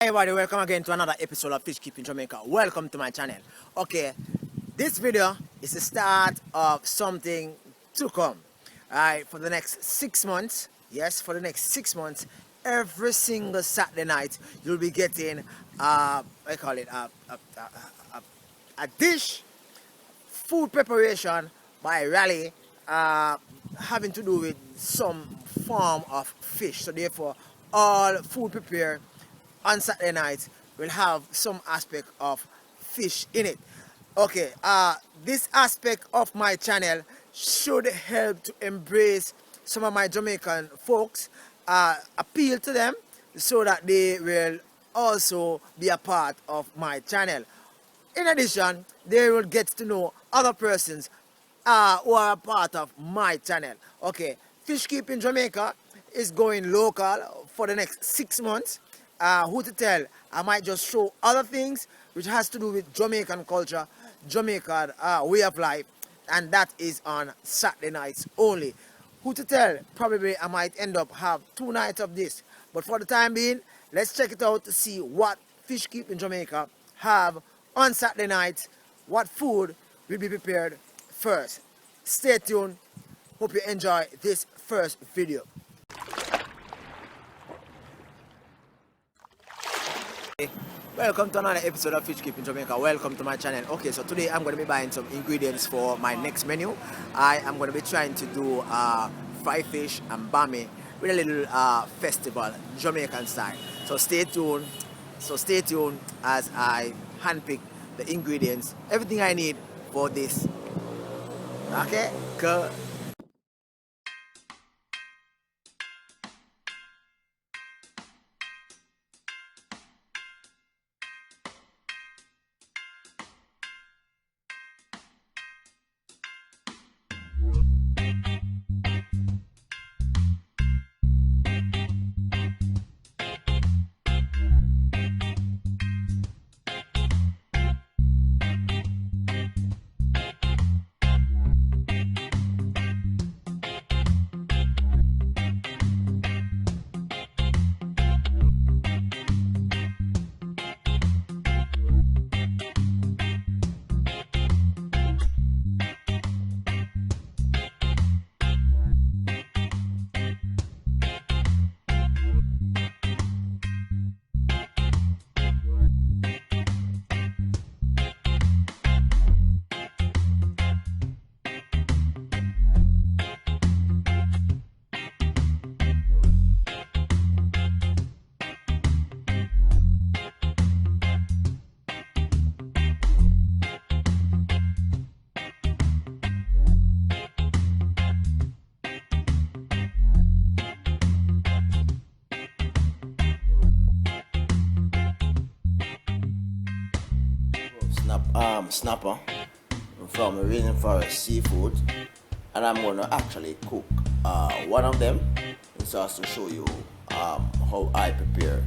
Hey everybody, welcome again to another episode of Fish Keeping Jamaica. Welcome to my channel. Okay, this video is the start of something to come. Alright, for the next 6 months, yes, for the next 6 months, every single Saturday night, you'll be getting, a dish, food preparation by Raleigh, having to do with some form of fish. So therefore, all food prepared on Saturday night will have some aspect of fish in it. Okay, this aspect of my channel should help to embrace some of my Jamaican folks, appeal to them so that they will also be a part of my channel. In addition, they will get to know other persons who are a part of my channel. Okay, Fish Keeping Jamaica is going local for the next 6 months. Who to tell, I might just show other things which has to do with Jamaican culture, Jamaican way of life, and that is on Saturday nights only. Who to tell, probably I might end up have 2 nights of this, but for the time being, let's check it out to see what Fish Keeping Jamaica have on Saturday nights, what food will be prepared first. Stay tuned, hope you enjoy this first video. Welcome to another episode of Fish Keeping Jamaica. Welcome to my channel. Okay, so today I'm going to be buying some ingredients for my next menu. I am going to be trying to do fried fish and bammy with a little festival, Jamaican style. So stay tuned. As I handpick the ingredients, everything I need for this. Okay, go. Snapper from Rain Forest Seafood, and I'm gonna actually cook one of them so as to show you how I prepare